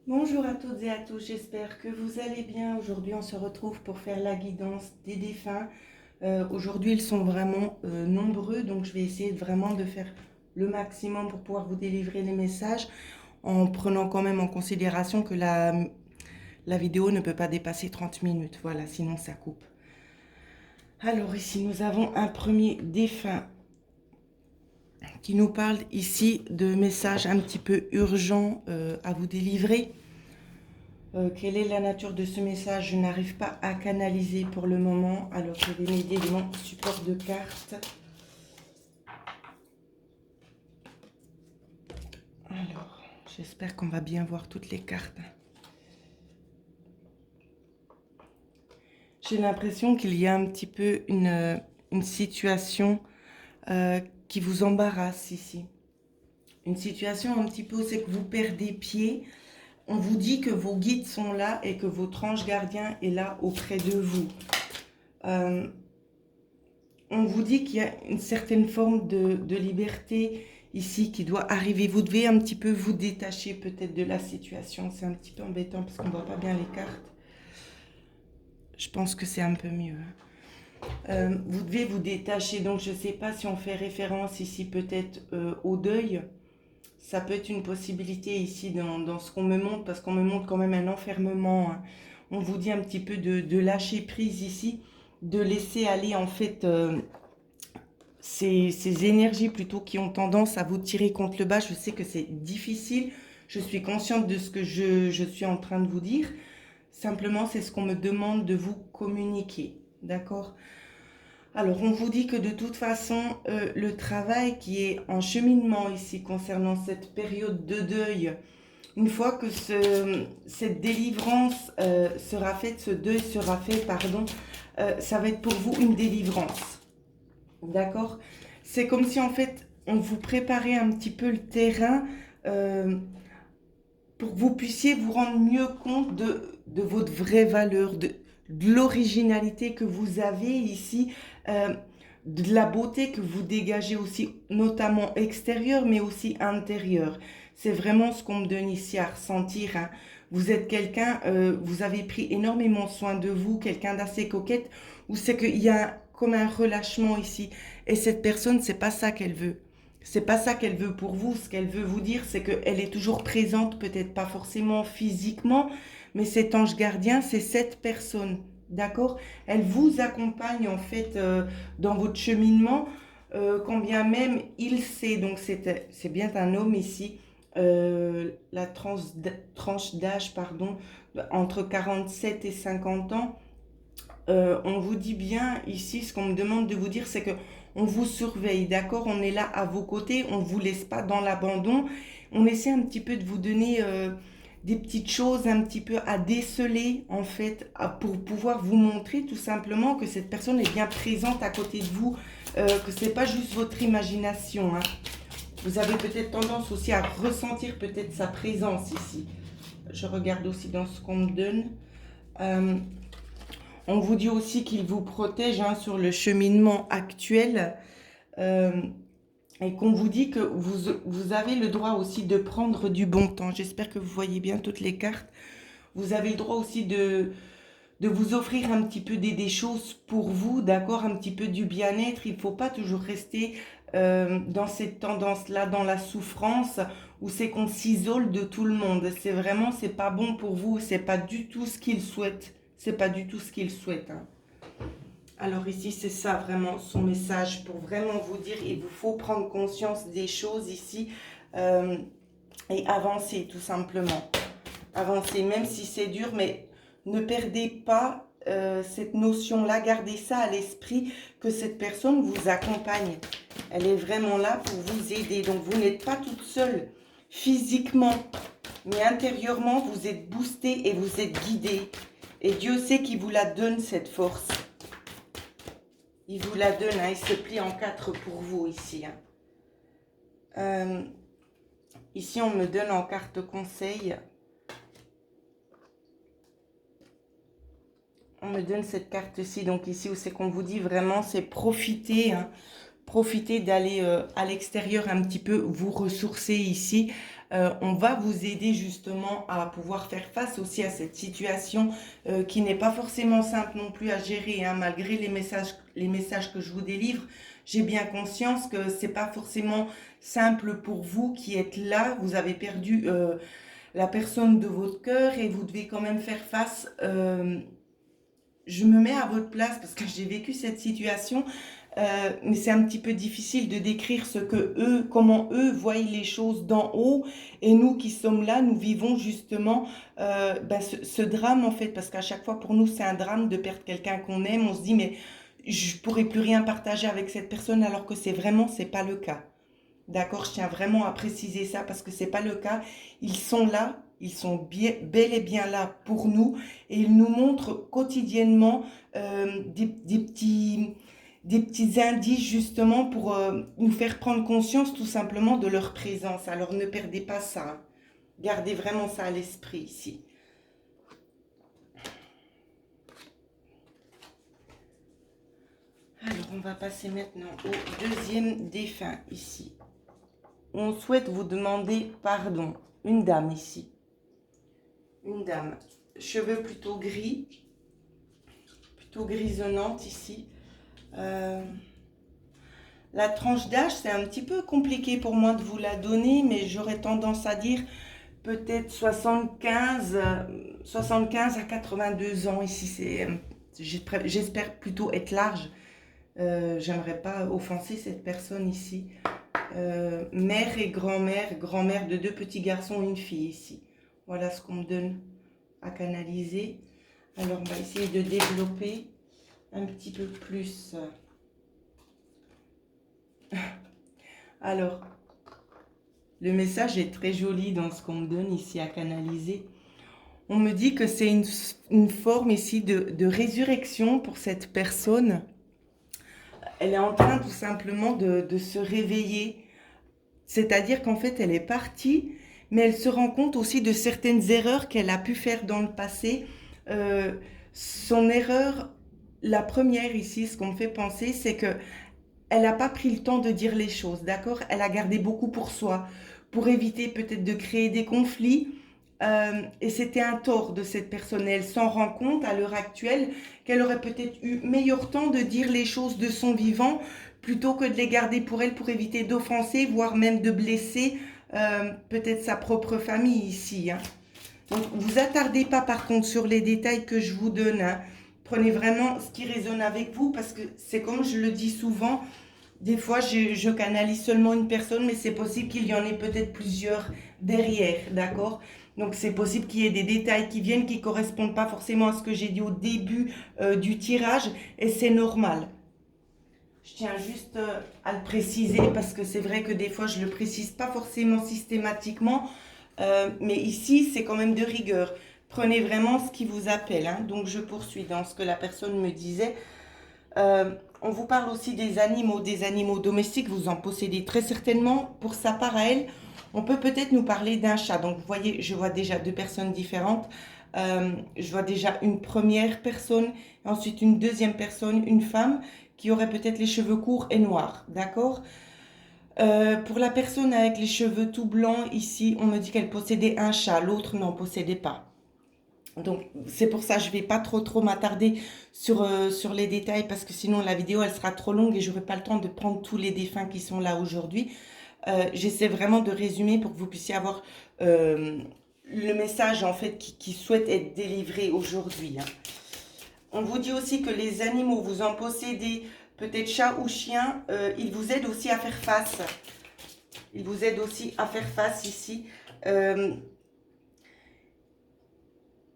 Bonjour à toutes et à tous, j'espère que vous allez bien. Aujourd'hui, on se retrouve pour faire la guidance des défunts. Aujourd'hui, ils sont vraiment nombreux, donc je vais essayer vraiment de faire le maximum pour pouvoir vous délivrer les messages en prenant quand même en considération que la vidéo ne peut pas dépasser 30 minutes. Voilà, sinon ça coupe. Alors ici, nous avons un premier défunt qui nous parle ici de messages un petit peu urgents à vous délivrer. Quelle est la nature de ce message? Je n'arrive pas à canaliser pour le moment. Alors, je vais m'aider de mon support de cartes. Alors, j'espère qu'on va bien voir toutes les cartes. J'ai l'impression qu'il y a un petit peu une situation qui vous embarrasse ici. Une situation un petit peu, c'est que vous perdez pied. On vous dit que vos guides sont là et que votre ange gardien est là auprès de vous. On vous dit qu'il y a une certaine forme de liberté ici qui doit arriver. Vous devez un petit peu vous détacher peut-être de la situation. C'est un petit peu embêtant parce qu'on ne voit pas bien les cartes. Je pense que c'est un peu mieux. Vous devez vous détacher. Donc je ne sais pas si on fait référence ici peut-être au deuil. Ça peut être une possibilité ici dans ce qu'on me montre, parce qu'on me montre quand même un enfermement. Hein. On vous dit un petit peu de lâcher prise ici, de laisser aller en fait ces énergies plutôt qui ont tendance à vous tirer contre le bas. Je sais que c'est difficile, je suis consciente de ce que je suis en train de vous dire. Simplement, c'est ce qu'on me demande de vous communiquer, d'accord? Alors, on vous dit que de toute façon, le travail qui est en cheminement ici concernant cette période de deuil, une fois que cette délivrance sera faite, ce deuil sera fait, pardon, ça va être pour vous une délivrance. D'accord? C'est comme si en fait, on vous préparait un petit peu le terrain pour que vous puissiez vous rendre mieux compte de votre vraie valeur, de l'originalité que vous avez ici, de la beauté que vous dégagez aussi, notamment extérieure, mais aussi intérieure. C'est vraiment ce qu'on me donne ici à ressentir. Hein. Vous êtes quelqu'un, vous avez pris énormément soin de vous, quelqu'un d'assez coquette, ou c'est qu'il y a comme un relâchement ici. Et cette personne, c'est pas ça qu'elle veut. C'est pas ça qu'elle veut pour vous. Ce qu'elle veut vous dire, c'est qu'elle est toujours présente, peut-être pas forcément physiquement, mais cet ange gardien, c'est cette personne. D'accord? Elle vous accompagne en fait dans votre cheminement, quand bien même il sait, donc c'est bien un homme ici, la tranche d'âge, pardon, entre 47 et 50 ans. On vous dit bien ici, ce qu'on me demande de vous dire, c'est que on vous surveille, d'accord? On est là à vos côtés, on ne vous laisse pas dans l'abandon. On essaie un petit peu de vous donner des petites choses un petit peu à déceler, en fait, pour pouvoir vous montrer tout simplement que cette personne est bien présente à côté de vous, que ce n'est pas juste votre imagination. Hein. Vous avez peut-être tendance aussi à ressentir peut-être sa présence ici. Je regarde aussi dans ce qu'on me donne. On vous dit aussi qu'il vous protège hein, sur le cheminement actuel euh, et qu'on vous dit que vous avez le droit aussi de prendre du bon temps. J'espère que vous voyez bien toutes les cartes. Vous avez le droit aussi de vous offrir un petit peu des choses pour vous, d'accord, un petit peu du bien-être. Il ne faut pas toujours rester dans cette tendance-là, dans la souffrance, où c'est qu'on s'isole de tout le monde. C'est vraiment, c'est pas bon pour vous, c'est pas du tout ce qu'il souhaite. C'est pas du tout ce qu'il souhaite. Hein. Alors ici, c'est ça vraiment son message pour vraiment vous dire, il vous faut prendre conscience des choses ici et avancer tout simplement. Avancer, même si c'est dur, mais ne perdez pas cette notion-là, gardez ça à l'esprit que cette personne vous accompagne. Elle est vraiment là pour vous aider. Donc vous n'êtes pas toute seule physiquement, mais intérieurement, vous êtes boosté et vous êtes guidé. Et Dieu sait qu'il vous la donne, cette force. Il vous la donne, hein, il se plie en quatre pour vous ici. Hein. Ici, on me donne en carte conseil. On me donne cette carte-ci, donc ici où c'est qu'on vous dit vraiment, c'est profiter, hein, profiter d'aller à l'extérieur un petit peu, vous ressourcer ici. On va vous aider justement à pouvoir faire face aussi à cette situation qui n'est pas forcément simple non plus à gérer, hein, malgré les messages que je vous délivre. J'ai bien conscience que c'est pas forcément simple pour vous qui êtes là. Vous avez perdu la personne de votre cœur et vous devez quand même faire face. Je me mets à votre place parce que j'ai vécu cette situation, mais c'est un petit peu difficile de décrire ce que eux, comment eux voient les choses d'en haut, et nous qui sommes là, nous vivons justement ce drame en fait, parce qu'à chaque fois pour nous c'est un drame de perdre quelqu'un qu'on aime. On se dit mais je pourrais plus rien partager avec cette personne, alors que c'est pas le cas. D'accord, je tiens vraiment à préciser ça parce que c'est pas le cas. Ils sont là, ils sont bien, bel et bien là pour nous, et ils nous montrent quotidiennement des petits indices justement pour nous faire prendre conscience tout simplement de leur présence. Alors ne perdez pas ça, hein. Gardez vraiment ça à l'esprit ici. Alors on va passer maintenant au deuxième défunt ici. On souhaite vous demander pardon. Une dame ici. Une dame. Cheveux plutôt gris. Plutôt grisonnante ici. La tranche d'âge, c'est un petit peu compliqué pour moi de vous la donner, mais j'aurais tendance à dire peut-être 75 à 82 ans ici. J'espère plutôt être large. J'aimerais pas offenser cette personne ici. Mère et grand-mère, grand-mère de 2 petits garçons et une fille ici. Voilà ce qu'on me donne à canaliser. Alors on va essayer de développer un petit peu plus. Alors, le message est très joli dans ce qu'on me donne ici à canaliser. On me dit que c'est une forme ici de résurrection pour cette personne. Elle est en train tout simplement de se réveiller. C'est-à-dire qu'en fait, elle est partie, mais elle se rend compte aussi de certaines erreurs qu'elle a pu faire dans le passé. Son erreur, la première ici, ce qu'on me fait penser, c'est que elle n'a pas pris le temps de dire les choses, d'accord? Elle a gardé beaucoup pour soi, pour éviter peut-être de créer des conflits. Et c'était un tort de cette personne. Elle s'en rend compte à l'heure actuelle qu'elle aurait peut-être eu meilleur temps de dire les choses de son vivant plutôt que de les garder pour elle, pour éviter d'offenser, voire même de blesser peut-être sa propre famille ici, hein. Donc, vous attardez pas par contre sur les détails que je vous donne, hein. Prenez vraiment ce qui résonne avec vous, parce que c'est comme je le dis souvent, des fois je canalise seulement une personne, mais c'est possible qu'il y en ait peut-être plusieurs derrière, d'accord? Donc c'est possible qu'il y ait des détails qui viennent qui ne correspondent pas forcément à ce que j'ai dit au début du tirage, et c'est normal. Je tiens juste à le préciser parce que c'est vrai que des fois je ne le précise pas forcément systématiquement, mais ici c'est quand même de rigueur. Prenez vraiment ce qui vous appelle, hein. Donc je poursuis dans ce que la personne me disait. On vous parle aussi des animaux domestiques, vous en possédez très certainement. Pour sa part à elle, on peut peut-être nous parler d'un chat. Donc vous voyez, je vois déjà 2 personnes différentes. Je vois déjà une première personne, ensuite une deuxième personne, une femme qui aurait peut-être les cheveux courts et noirs, d'accord? Pour la personne avec les cheveux tout blancs, ici, on me dit qu'elle possédait un chat, l'autre n'en possédait pas. Donc, c'est pour ça que je ne vais pas trop m'attarder sur les détails, parce que sinon la vidéo, elle sera trop longue et je n'aurai pas le temps de prendre tous les défunts qui sont là aujourd'hui. J'essaie vraiment de résumer pour que vous puissiez avoir le message en fait qui souhaite être délivré aujourd'hui, hein. On vous dit aussi que les animaux, vous en possédez, peut-être chat ou chien, ils vous aident aussi à faire face. Ils vous aident aussi à faire face ici.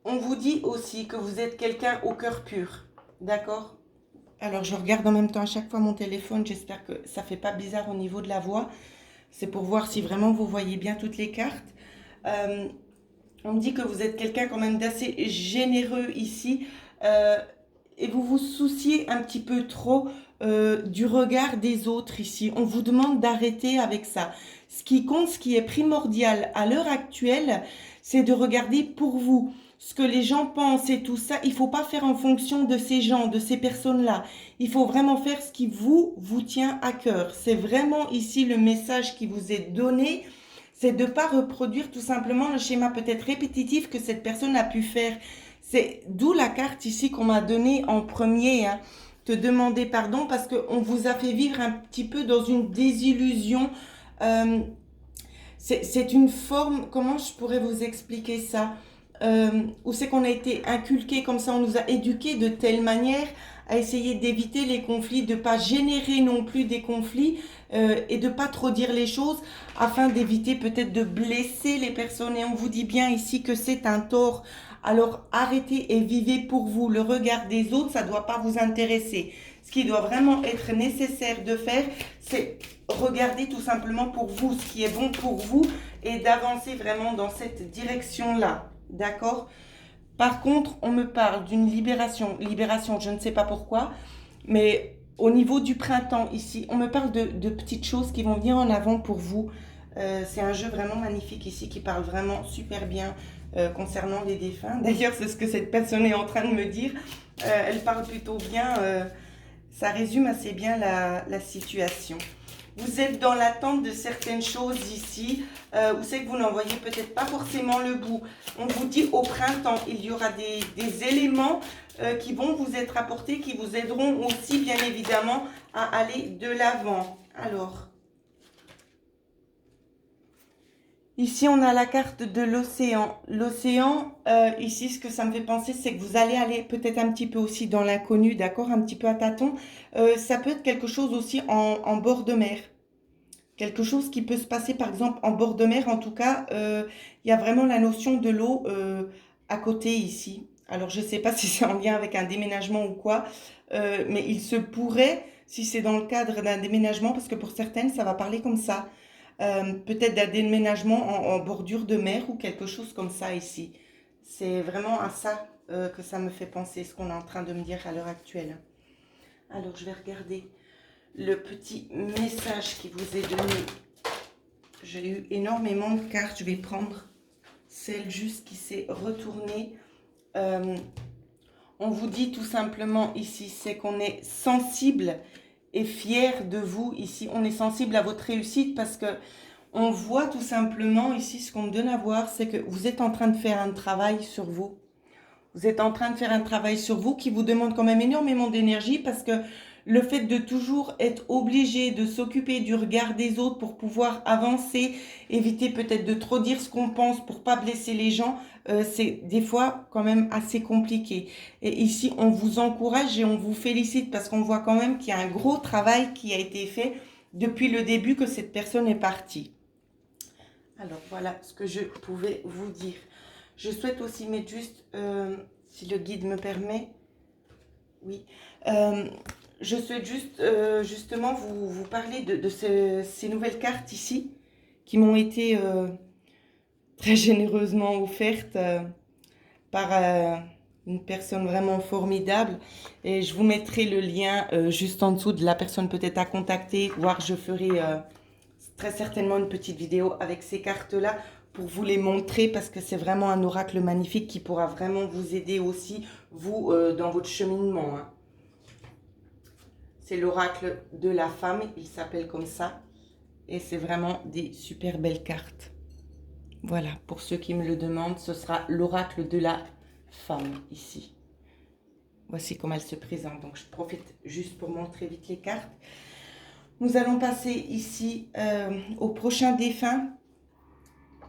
On vous dit aussi que vous êtes quelqu'un au cœur pur, d'accord? Alors, je regarde en même temps à chaque fois mon téléphone, j'espère que ça ne fait pas bizarre au niveau de la voix. C'est pour voir si vraiment vous voyez bien toutes les cartes. On me dit que vous êtes quelqu'un quand même d'assez généreux ici, et vous vous souciez un petit peu trop du regard des autres ici. On vous demande d'arrêter avec ça. Ce qui compte, ce qui est primordial à l'heure actuelle, c'est de regarder pour vous. Ce que les gens pensent et tout ça, il ne faut pas faire en fonction de ces gens, de ces personnes-là. Il faut vraiment faire ce qui vous tient à cœur. C'est vraiment ici le message qui vous est donné. c'est de ne pas reproduire tout simplement le schéma peut-être répétitif que cette personne a pu faire. C'est d'où la carte ici qu'on m'a donnée en premier, hein. Te demander pardon parce qu'on vous a fait vivre un petit peu dans une désillusion. Euh, c'est une forme, comment je pourrais vous expliquer ça? Où c'est qu'on a été inculqué comme ça, on nous a éduqués de telle manière à essayer d'éviter les conflits, de ne pas générer non plus des conflits et de ne pas trop dire les choses afin d'éviter peut-être de blesser les personnes. Et on vous dit bien ici que c'est un tort. Alors arrêtez et vivez pour vous. Le regard des autres, ça ne doit pas vous intéresser. Ce qui doit vraiment être nécessaire de faire, c'est regarder tout simplement pour vous, ce qui est bon pour vous et d'avancer vraiment dans cette direction-là. D'accord? Par contre, on me parle d'une libération. Libération, je ne sais pas pourquoi, mais au niveau du printemps ici, on me parle de petites choses qui vont venir en avant pour vous. C'est un jeu vraiment magnifique ici qui parle vraiment super bien concernant les défunts. D'ailleurs, c'est ce que cette personne est en train de me dire. Elle parle plutôt bien. Ça résume assez bien la situation. Vous êtes dans l'attente de certaines choses ici, où c'est que vous n'en voyez peut-être pas forcément le bout. On vous dit au printemps, il y aura des éléments qui vont vous être apportés, qui vous aideront aussi bien évidemment à aller de l'avant. Alors, ici on a la carte de l'océan. L'océan, ici ce que ça me fait penser, c'est que vous allez aller peut-être un petit peu aussi dans l'inconnu, d'accord, un petit peu à tâtons. Ça peut être quelque chose aussi en bord de mer. Quelque chose qui peut se passer par exemple en bord de mer, en tout cas, il y a vraiment la notion de l'eau à côté ici. Alors je ne sais pas si c'est en lien avec un déménagement ou quoi, mais il se pourrait, si c'est dans le cadre d'un déménagement, parce que pour certaines ça va parler comme ça, peut-être d'un déménagement en bordure de mer ou quelque chose comme ça ici. C'est vraiment à ça que ça me fait penser, ce qu'on est en train de me dire à l'heure actuelle. Alors je vais regarder le petit message qui vous est donné. J'ai eu énormément de cartes. Je vais prendre celle juste qui s'est retournée. On vous dit tout simplement ici, c'est qu'on est sensible et fier de vous. Ici, on est sensible à votre réussite parce que on voit tout simplement ici, ce qu'on me donne à voir, c'est que vous êtes en train de faire un travail sur vous. Vous êtes en train de faire un travail sur vous qui vous demande quand même énormément d'énergie parce que le fait de toujours être obligé de s'occuper du regard des autres pour pouvoir avancer, éviter peut-être de trop dire ce qu'on pense pour pas blesser les gens, c'est des fois quand même assez compliqué. Et ici, on vous encourage et on vous félicite parce qu'on voit quand même qu'il y a un gros travail qui a été fait depuis le début que cette personne est partie. Alors voilà ce que je pouvais vous dire. Je souhaite aussi mettre juste, si le guide me permet, oui, je souhaite juste justement vous parler de ces nouvelles cartes ici qui m'ont été très généreusement offertes par une personne vraiment formidable. Et je vous mettrai le lien juste en dessous de la personne peut-être à contacter, voire je ferai très certainement une petite vidéo avec ces cartes-là pour vous les montrer parce que c'est vraiment un oracle magnifique qui pourra vraiment vous aider aussi, vous, dans votre cheminement, hein. C'est l'oracle de la femme, il s'appelle comme ça. Et c'est vraiment des super belles cartes. Voilà, pour ceux qui me le demandent, ce sera l'oracle de la femme ici. Voici comment elle se présente. Donc je profite juste pour montrer vite les cartes. Nous allons passer ici au prochain défunt.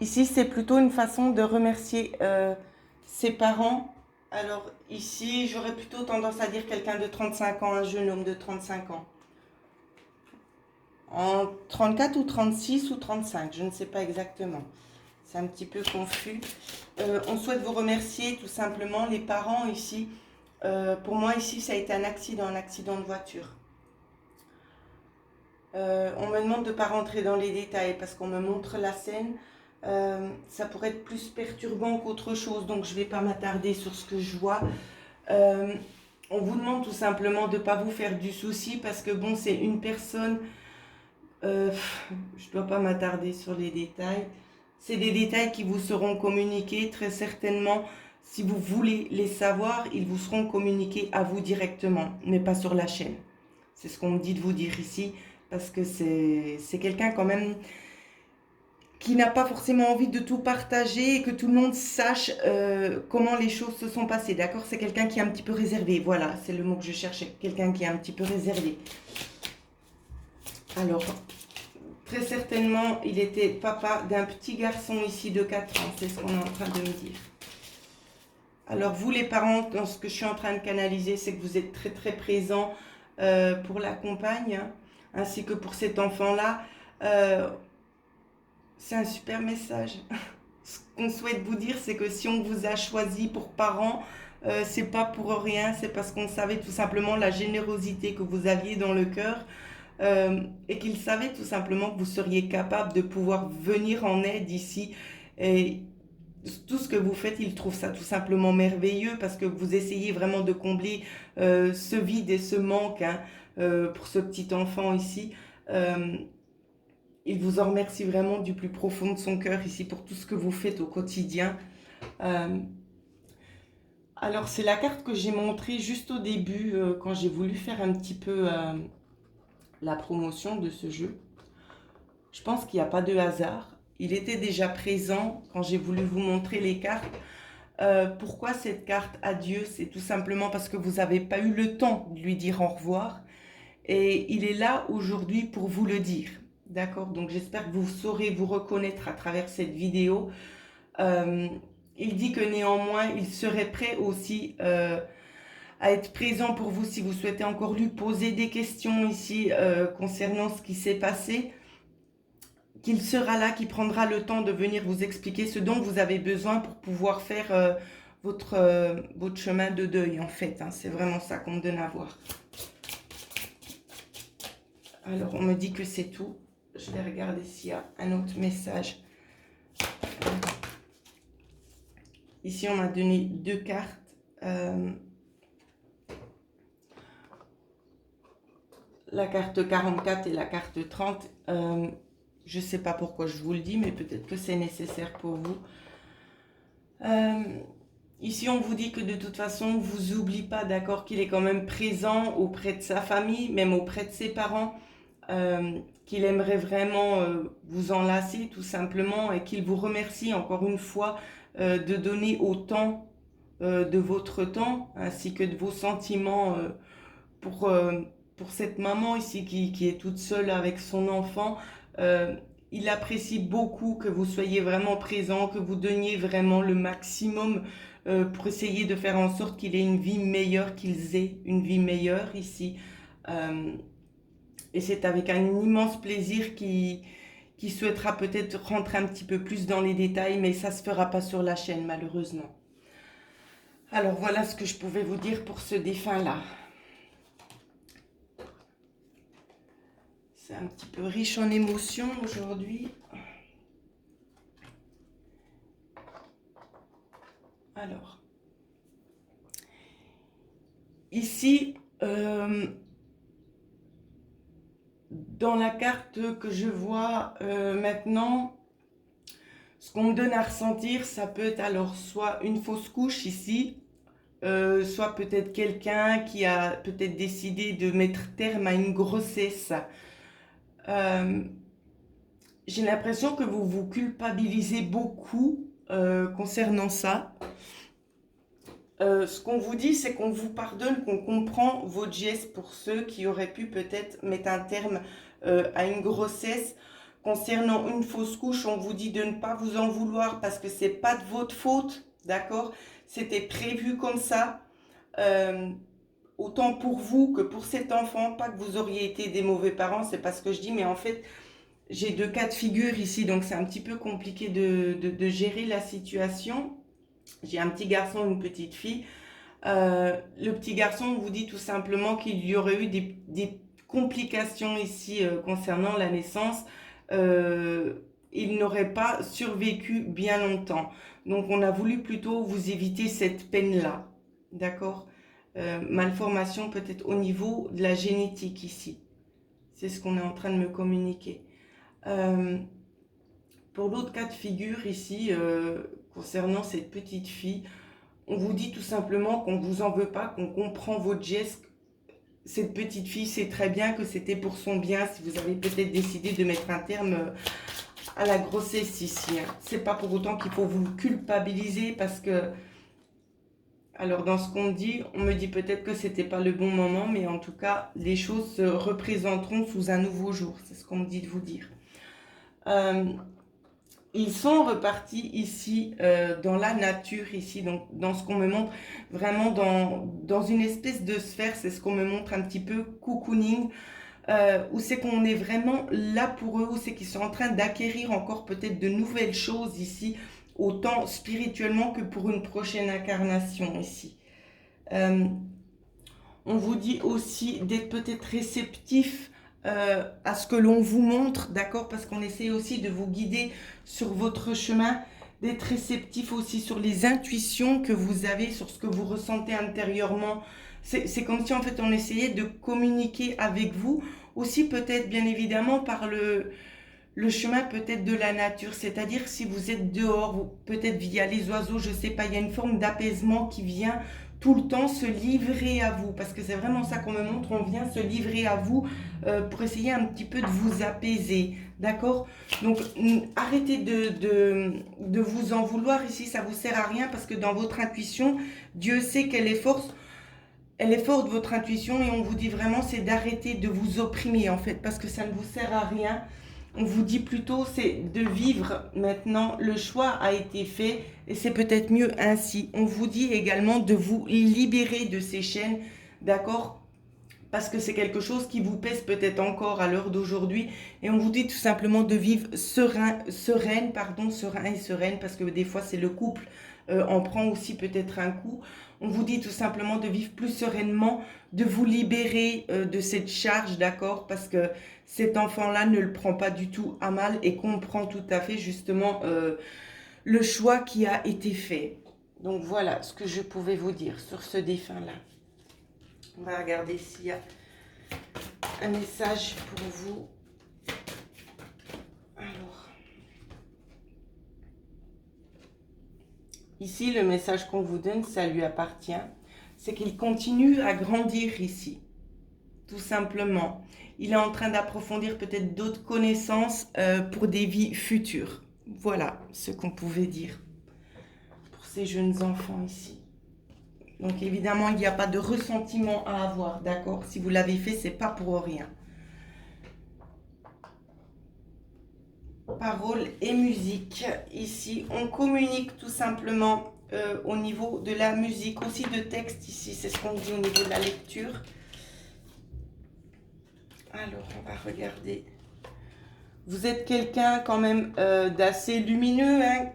Ici, c'est plutôt une façon de remercier ses parents. Alors ici, j'aurais plutôt tendance à dire quelqu'un de 35 ans, un jeune homme de 35 ans. En 34 ou 36 ou 35, je ne sais pas exactement. C'est un petit peu confus. On souhaite vous remercier tout simplement, les parents ici. Pour moi ici, ça a été un accident de voiture. On me demande de ne pas rentrer dans les détails parce qu'on me montre la scène. Ça pourrait être plus perturbant qu'autre chose, donc je ne vais pas m'attarder sur ce que je vois. On vous demande tout simplement de ne pas vous faire du souci parce que bon, c'est une personne, je ne dois pas m'attarder sur les détails. C'est des détails qui vous seront communiqués très certainement. Si vous voulez les savoir, ils vous seront communiqués à vous directement, mais pas sur la chaîne. C'est ce qu'on me dit de vous dire ici, parce que c'est quelqu'un quand même qui n'a pas forcément envie de tout partager et que tout le monde sache comment les choses se sont passées, d'accord? C'est quelqu'un qui est un petit peu réservé, voilà, c'est le mot que je cherchais, quelqu'un qui est un petit peu réservé. Alors, très certainement, il était papa d'un petit garçon ici de 4 ans, c'est ce qu'on est en train de me dire. Alors, vous les parents, dans ce que je suis en train de canaliser, c'est que vous êtes très très présents pour la compagne, hein, ainsi que pour cet enfant-là. C'est un super message. Ce qu'on souhaite vous dire, c'est que si on vous a choisi pour parents, c'est pas pour rien, c'est parce qu'on savait tout simplement la générosité que vous aviez dans le cœur et qu'il savait tout simplement que vous seriez capable de pouvoir venir en aide ici. Et tout ce que vous faites, il trouve ça tout simplement merveilleux parce que vous essayez vraiment de combler ce vide et ce manque, hein, pour ce petit enfant ici. Euh, il vous en remercie vraiment du plus profond de son cœur ici pour tout ce que vous faites au quotidien. Euh, alors c'est la carte que j'ai montrée juste au début quand j'ai voulu faire un petit peu la promotion de ce jeu. Je pense qu'il n'y a pas de hasard. Il était déjà présent quand j'ai voulu vous montrer les cartes. Pourquoi cette carte adieu? C'est tout simplement parce que vous n'avez pas eu le temps de lui dire au revoir. Et il est là aujourd'hui pour vous le dire. D'accord? Donc j'espère que vous saurez vous reconnaître à travers cette vidéo. Euh, il dit que néanmoins, il serait prêt aussi à être présent pour vous si vous souhaitez encore lui poser des questions ici concernant ce qui s'est passé. Qu'il sera là, qu'il prendra le temps de venir vous expliquer ce dont vous avez besoin pour pouvoir faire votre chemin de deuil en fait. Hein. C'est vraiment ça qu'on me donne à voir. Alors on me dit que c'est tout. Je vais regarder s'il y a un autre message. Ici on m'a donné 2 cartes. La carte 44 et la carte 30. Je ne sais pas pourquoi je vous le dis, mais peut-être que c'est nécessaire pour vous. Ici, on vous dit que de toute façon, on ne vous oublie pas, d'accord, qu'il est quand même présent auprès de sa famille, même auprès de ses parents, qu'il aimerait vraiment vous enlacer tout simplement et qu'il vous remercie encore une fois de donner autant de votre temps ainsi que de vos sentiments pour cette maman ici qui est toute seule avec son enfant. Il apprécie beaucoup que vous soyez vraiment présent, que vous donniez vraiment le maximum pour essayer de faire en sorte qu'il ait une vie meilleure, qu'ils aient une vie meilleure ici. Et c'est avec un immense plaisir qu'il souhaitera peut-être rentrer un petit peu plus dans les détails, mais ça ne se fera pas sur la chaîne malheureusement. Alors voilà ce que je pouvais vous dire pour ce défunt-là. C'est un petit peu riche en émotions aujourd'hui. Alors, ici, dans la carte que je vois maintenant, ce qu'on me donne à ressentir, ça peut être alors soit une fausse couche ici, soit peut-être quelqu'un qui a peut-être décidé de mettre terme à une grossesse. J'ai l'impression que vous vous culpabilisez beaucoup concernant ça. Ce qu'on vous dit, c'est qu'on vous pardonne, qu'on comprend votre geste pour ceux qui auraient pu peut-être mettre un terme à une grossesse. Concernant une fausse couche, on vous dit de ne pas vous en vouloir parce que c'est pas de votre faute, d'accord? C'était prévu comme ça. Autant pour vous que pour cet enfant, pas que vous auriez été des mauvais parents, c'est pas ce que je dis, mais en fait, j'ai 2 cas de figure ici, donc c'est un petit peu compliqué de gérer la situation. J'ai un petit garçon et une petite fille. Le petit garçon, on vous dit tout simplement qu'il y aurait eu des complications ici concernant la naissance. Il n'aurait pas survécu bien longtemps. Donc on a voulu plutôt vous éviter cette peine-là. D'accord? Malformation peut-être au niveau de la génétique ici. C'est ce qu'on est en train de me communiquer. Pour l'autre cas de figure ici, concernant cette petite fille, on vous dit tout simplement qu'on ne vous en veut pas, qu'on comprend votre geste. Cette petite fille sait très bien que c'était pour son bien si vous avez peut-être décidé de mettre un terme à la grossesse ici. Hein. C'est pas pour autant qu'il faut vous culpabiliser parce que... Alors, dans ce qu'on dit, on me dit peut-être que c'était pas le bon moment, mais en tout cas, les choses se représenteront sous un nouveau jour. C'est ce qu'on me dit de vous dire. Ils sont repartis ici dans la nature, ici, donc dans ce qu'on me montre, vraiment dans une espèce de sphère, c'est ce qu'on me montre un petit peu, cocooning, où c'est qu'on est vraiment là pour eux, où c'est qu'ils sont en train d'acquérir encore peut-être de nouvelles choses ici, autant spirituellement que pour une prochaine incarnation ici. On vous dit aussi d'être peut-être réceptif à ce que l'on vous montre, d'accord? Parce qu'on essaie aussi de vous guider sur votre chemin, d'être réceptif aussi sur les intuitions que vous avez, sur ce que vous ressentez intérieurement. C'est comme si en fait on essayait de communiquer avec vous, aussi peut-être bien évidemment par le chemin peut-être de la nature, c'est-à-dire si vous êtes dehors, peut-être via les oiseaux, je sais pas, il y a une forme d'apaisement qui vient tout le temps se livrer à vous, parce que c'est vraiment ça qu'on me montre, on vient se livrer à vous pour essayer un petit peu de vous apaiser, d'accord? Donc arrêtez de vous en vouloir ici, ça vous sert à rien, parce que dans votre intuition, Dieu sait qu'elle est forte. Elle est forte, votre intuition, et on vous dit vraiment, c'est d'arrêter de vous opprimer, en fait, parce que ça ne vous sert à rien. On vous dit plutôt, c'est de vivre maintenant. Le choix a été fait et c'est peut-être mieux ainsi. On vous dit également de vous libérer de ces chaînes, d'accord? Parce que c'est quelque chose qui vous pèse peut-être encore à l'heure d'aujourd'hui. Et on vous dit tout simplement de vivre serein et sereine, parce que des fois c'est le couple, on prend aussi peut-être un coup. On vous dit tout simplement de vivre plus sereinement, de vous libérer de cette charge, d'accord? Parce que cet enfant-là ne le prend pas du tout à mal et comprend tout à fait justement le choix qui a été fait. Donc voilà ce que je pouvais vous dire sur ce défunt-là. On va regarder s'il y a un message pour vous. Alors, ici, le message qu'on vous donne, ça lui appartient. C'est qu'il continue à grandir ici, tout simplement. Il est en train d'approfondir peut-être d'autres connaissances pour des vies futures. Voilà ce qu'on pouvait dire pour ces jeunes enfants ici. Donc évidemment, il n'y a pas de ressentiment à avoir, d'accord? Si vous l'avez fait, c'est pas pour rien. Parole et musique. Ici, on communique tout simplement au niveau de la musique, aussi de texte ici. C'est ce qu'on dit au niveau de la lecture. Alors, on va regarder. Vous êtes quelqu'un quand même d'assez lumineux, hein,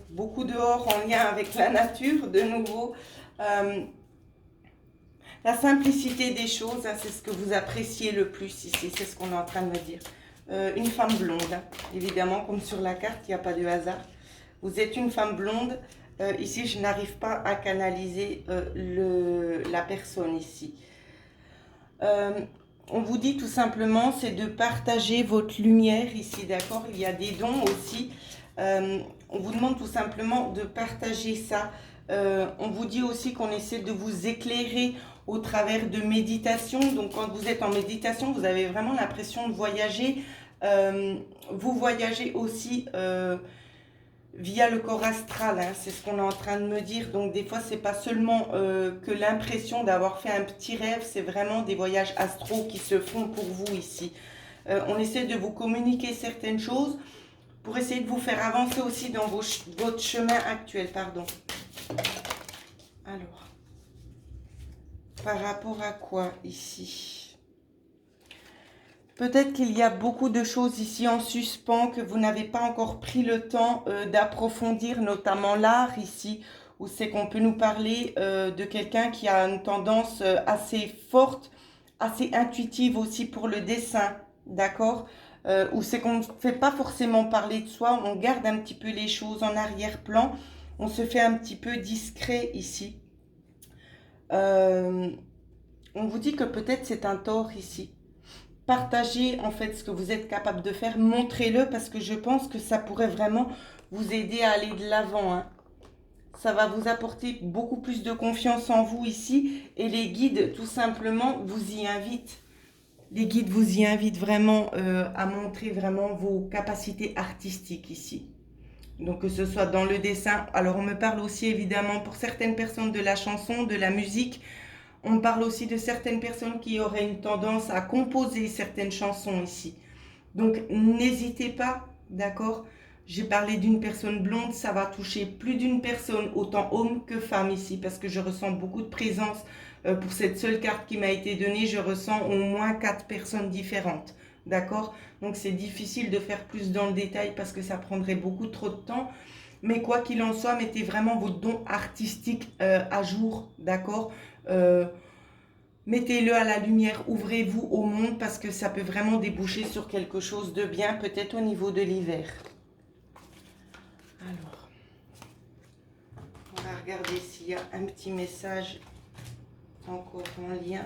beaucoup dehors en lien avec la nature, de nouveau. La simplicité des choses, hein, c'est ce que vous appréciez le plus ici, c'est ce qu'on est en train de me dire. Une femme blonde, hein, évidemment, comme sur la carte, il n'y a pas de hasard. Vous êtes une femme blonde. Ici, je n'arrive pas à canaliser la personne ici. On vous dit tout simplement, c'est de partager votre lumière ici, d'accord? Il y a des dons aussi. On vous demande tout simplement de partager ça. On vous dit aussi qu'on essaie de vous éclairer au travers de méditation. Donc, quand vous êtes en méditation, vous avez vraiment l'impression de voyager. Vous voyagez aussi via le corps astral, hein, c'est ce qu'on est en train de me dire. Donc des fois c'est pas seulement que l'impression d'avoir fait un petit rêve, c'est vraiment des voyages astraux qui se font pour vous ici. On essaie de vous communiquer certaines choses pour essayer de vous faire avancer aussi dans votre chemin actuel, pardon. Alors, par rapport à quoi ici? Peut-être qu'il y a beaucoup de choses ici en suspens que vous n'avez pas encore pris le temps d'approfondir, notamment l'art ici, où c'est qu'on peut nous parler de quelqu'un qui a une tendance assez forte, assez intuitive aussi pour le dessin, d'accord? Où c'est qu'on ne fait pas forcément parler de soi, on garde un petit peu les choses en arrière-plan, on se fait un petit peu discret ici. On vous dit que peut-être c'est un tort ici. Partagez en fait ce que vous êtes capable de faire, montrez-le parce que je pense que ça pourrait vraiment vous aider à aller de l'avant. Hein. Ça va vous apporter beaucoup plus de confiance en vous ici et les guides tout simplement vous y invitent. Les guides vous y invitent vraiment à montrer vraiment vos capacités artistiques ici. Donc que ce soit dans le dessin, alors on me parle aussi évidemment pour certaines personnes de la chanson, de la musique. On parle aussi de certaines personnes qui auraient une tendance à composer certaines chansons ici. Donc n'hésitez pas, d'accord? J'ai parlé d'une personne blonde, ça va toucher plus d'une personne, autant homme que femme ici, parce que je ressens beaucoup de présence. Pour cette seule carte qui m'a été donnée, je ressens au moins 4 personnes différentes, d'accord? Donc c'est difficile de faire plus dans le détail parce que ça prendrait beaucoup trop de temps. Mais quoi qu'il en soit, mettez vraiment vos dons artistiques à jour, d'accord? Mettez-le à la lumière, ouvrez-vous au monde parce que ça peut vraiment déboucher sur quelque chose de bien, peut-être au niveau de l'hiver. Alors, on va regarder s'il y a un petit message encore en lien.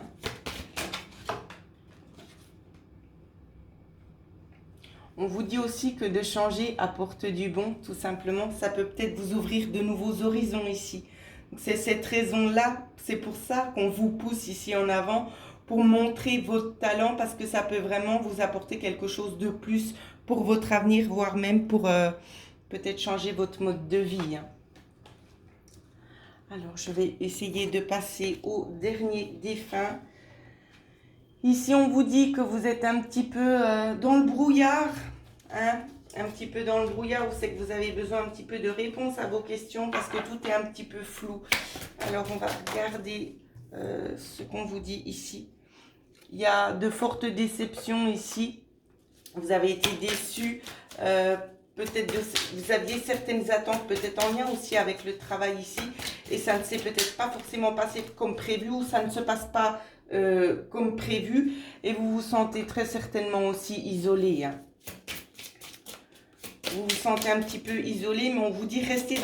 On vous dit aussi que de changer apporte du bon, tout simplement. Ça peut peut-être vous ouvrir de nouveaux horizons ici. C'est cette raison-là, c'est pour ça qu'on vous pousse ici en avant, pour montrer votre talent, parce que ça peut vraiment vous apporter quelque chose de plus pour votre avenir, voire même pour peut-être changer votre mode de vie. Alors, je vais essayer de passer au dernier défunt. Ici, on vous dit que vous êtes un petit peu dans le brouillard, hein, un petit peu dans le brouillard, où c'est que vous avez besoin un petit peu de réponses à vos questions parce que tout est un petit peu flou. Alors, on va regarder ce qu'on vous dit ici. Il y a de fortes déceptions ici. Vous avez été déçus. Peut-être vous aviez certaines attentes, peut-être en lien aussi avec le travail ici. Et ça ne s'est peut-être pas forcément passé comme prévu ou ça ne se passe pas comme prévu. Et vous vous sentez très certainement aussi isolé. Hein. Vous vous sentez un petit peu isolé, mais on vous dit restez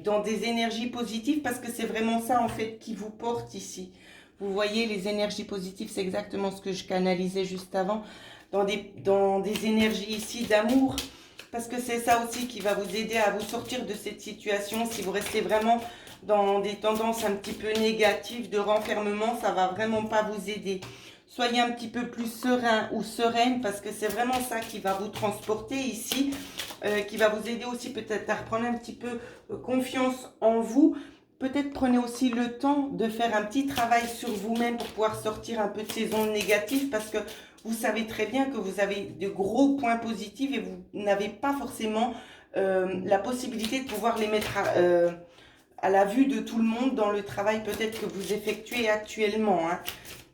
dans des énergies positives parce que c'est vraiment ça en fait qui vous porte ici. Vous voyez, les énergies positives, c'est exactement ce que je canalisais juste avant. Dans des énergies ici d'amour, parce que c'est ça aussi qui va vous aider à vous sortir de cette situation. Si vous restez vraiment dans des tendances un petit peu négatives de renfermement, ça va vraiment pas vous aider. Soyez un petit peu plus serein ou sereine parce que c'est vraiment ça qui va vous transporter ici, qui va vous aider aussi peut-être à reprendre un petit peu confiance en vous. Peut-être prenez aussi le temps de faire un petit travail sur vous-même pour pouvoir sortir un peu de ces ondes négatives parce que vous savez très bien que vous avez de gros points positifs et vous n'avez pas forcément la possibilité de pouvoir les mettre à la vue de tout le monde dans le travail peut-être que vous effectuez actuellement. Hein.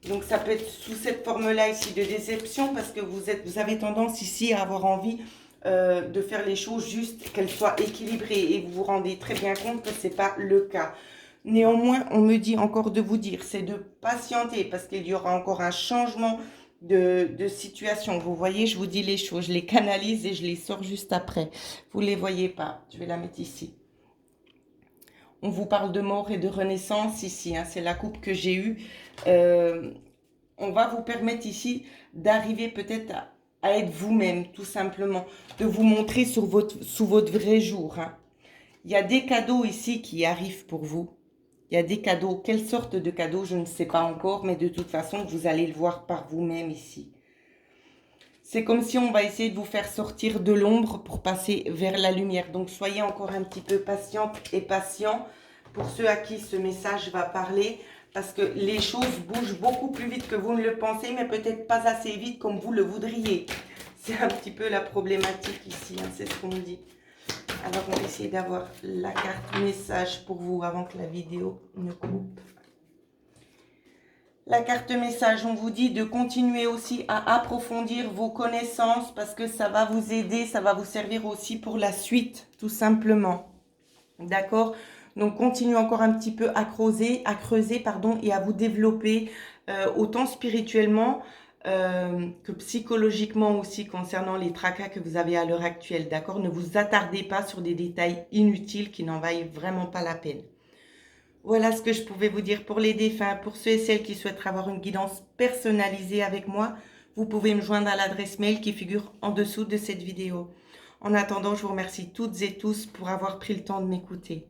Donc ça peut être sous cette forme-là ici de déception parce que vous avez tendance ici à avoir envie de faire les choses juste, qu'elles soient équilibrées et vous vous rendez très bien compte que ce n'est pas le cas. Néanmoins, on me dit encore de vous dire, c'est de patienter parce qu'il y aura encore un changement de situation. Vous voyez, je vous dis les choses, je les canalise et je les sors juste après. Vous ne les voyez pas, je vais la mettre ici. On vous parle de mort et de renaissance ici, hein, c'est la coupe que j'ai eue. On va vous permettre ici d'arriver peut-être à être vous-même, tout simplement, de vous montrer sous votre vrai jour. Hein. Il y a des cadeaux ici qui arrivent pour vous. Il y a des cadeaux. Quelle sorte de cadeaux, je ne sais pas encore, mais de toute façon, vous allez le voir par vous-même ici. C'est comme si on va essayer de vous faire sortir de l'ombre pour passer vers la lumière. Donc, soyez encore un petit peu patiente et patient pour ceux à qui ce message va parler. Parce que les choses bougent beaucoup plus vite que vous ne le pensez, mais peut-être pas assez vite comme vous le voudriez. C'est un petit peu la problématique ici, hein, c'est ce qu'on me dit. Alors, on va essayer d'avoir la carte message pour vous avant que la vidéo ne coupe. La carte message, on vous dit de continuer aussi à approfondir vos connaissances parce que ça va vous aider, ça va vous servir aussi pour la suite, tout simplement. D'accord ? Donc, continuez encore un petit peu à creuser, et à vous développer autant spirituellement que psychologiquement aussi concernant les tracas que vous avez à l'heure actuelle. D'accord ? Ne vous attardez pas sur des détails inutiles qui n'en vaillent vraiment pas la peine. Voilà ce que je pouvais vous dire pour les défunts. Pour ceux et celles qui souhaitent avoir une guidance personnalisée avec moi, vous pouvez me joindre à l'adresse mail qui figure en dessous de cette vidéo. En attendant, je vous remercie toutes et tous pour avoir pris le temps de m'écouter.